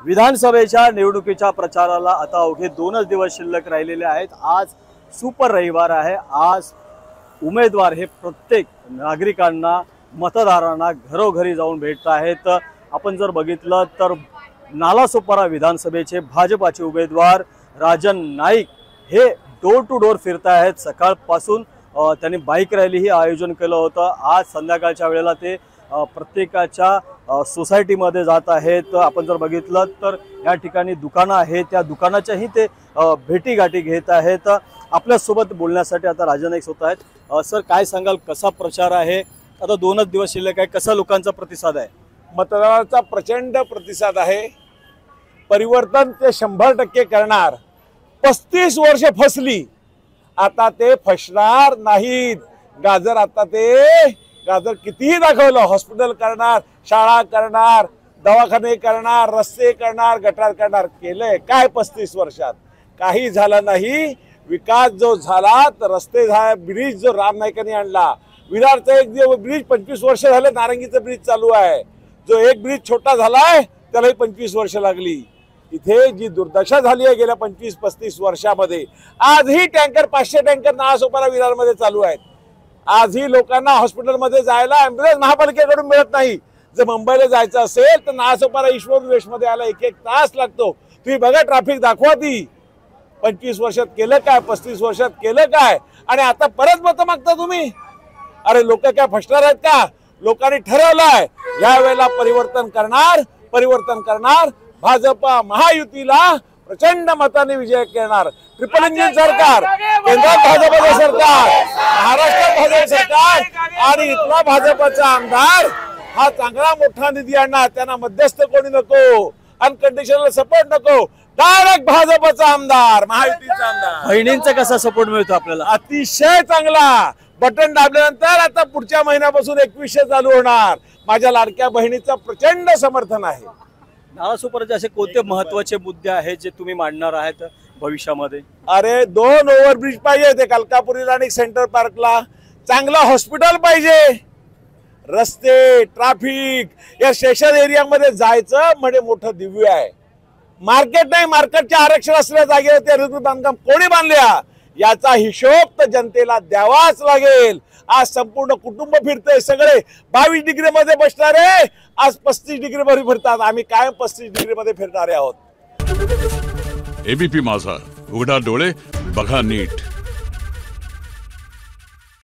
विधानसभेच्या निवडणुकीच्या प्रचाराला आता अवघे 2च दिवस शिल्लक राहिलेले आहेत। आज सुपर रविवार आहे। आज उमेदवार हे प्रत्येक नागरिकांना मतदारांना घरोघरी जाऊन भेटत आहेत। आपण जर बघितलं तर नालासोपारा विधानसभेचे भाजपाचे उमेदवार राजन नाईक हे डोर टू डोर फिरत आहेत। सकाळपासून त्यांनी बाईक रॅलीही आयोजन केलं होतं। आज संध्याकाळच्या वेळेला ते प्रत्येकाच्या सोसायटीमध्ये जात आहेत। आपण जर बघितलं तर या ठिकाणी दुकानं आहेत, त्या दुकानाच्याही ते भेटीगाठी घेत आहेत। आपल्यासोबत बोलण्यासाठी आता राजन नाईक होत आहेत। सर, काय सांगाल, कसा प्रचार आहे? आता 2च दिवस शिल्लक आहे, कसा लोकांचा प्रतिसाद आहे? मतदारांचा प्रचंड प्रतिसाद आहे। परिवर्तन ते 100% करणार। 35 वर्ष फसली, आता ते फसणार नाहीत। गाजर कितीही दाखवलं, हॉस्पिटल करणार, शाळा करणार, दवाखाने करणार, रस्ते करणार, गटार करणार, केलंय काय? 35 वर्षात काही झालं नाही। विकास जो झाला तर रस्ते झाले, ब्रिज जो राम नाईकांनी आणला, विरारचा एक ब्रिज 25 वर्ष झाले, नारंगीचं ब्रिज चालू आहे, जो एक ब्रिज छोटा झालाय त्यालाही 25 वर्ष लागली। इथे जी दुर्दशा झाली आहे गेल्या 25-35 वर्षामध्ये, आजही टँकर 500 टँकर नालासोपारा विरारमध्ये चालू आहेत। आजही लोकांना हॉस्पिटलमध्ये जायला ॲम्ब्युलन्स महापालिकेकडून मिळत नाही। जर मुंबईला जायचं असेल तर नालासोपारा ईश्वर वेशमध्ये यायला 1-1 तास लागतो। तुम्ही बघा, ट्रॅफिक दाखवा ती। 25 वर्षात केलं काय? 35 वर्षात केलं काय? आणि आता परत मतं मागता तुम्ही? अरे, लोक काय फसणार आहेत का? लोकांनी ठरवलंय या वेळेला परिवर्तन करणार। भाजपा महायुतीला प्रचंड मताने विजय करणार। ट्रिपल इंजिन सरकार, केंद्रात भाजपचं सरकार, महाराष्ट्रात भाजप सरकार, आणि इथला भाजपचा आमदार हा चांगला मोठा निधी आणणार। त्यांना मध्यस्थ कोणी नको, अनकंडिशनल सपोर्ट नको, डायरेक्ट भाजपचा आमदार, महायुतीचा आमदार। बहिणींचा कसा सपोर्ट मिळतो आपल्याला? अतिशय चांगला। बटन दाबल्यानंतर आता पुढच्या महिन्यापासून 2100 चालू होणार। माझ्या लाडक्या बहिणीचं प्रचंड समर्थन आहे। नालासोपाराचे असे कोणते महत्त्वाचे मुद्दे आहेत जे तुम्ही मांडणार आहेत भविष्यामध्ये? अरे, 2 ओव्हरब्रिज पाहिजे, ते कलकापुरीला आणि सेंट्रल पार्कला। चांगला हॉस्पिटल पाहिजे, रस्ते, ट्रॅफिक, या स्टेशन एरियामध्ये जायचं म्हणजे मोठं दिव्य आहे। मार्केट नाही, मार्केटचे आरक्षण असलेल्या जागेवर ते रेल्वे बांधकाम कोणी बांधल्या याचा हिशोब तर जनतेला द्यावाच लागेल। आज संपूर्ण कुटुंब फिरतंय, सगळे 22 डिग्री मध्ये बसणारे आज 35 डिग्री मध्ये फिरतात। आम्ही कायम 35 डिग्री मध्ये फिरणारे आहोत। एबीपी माझा, उघडा डोळे बघा नीट।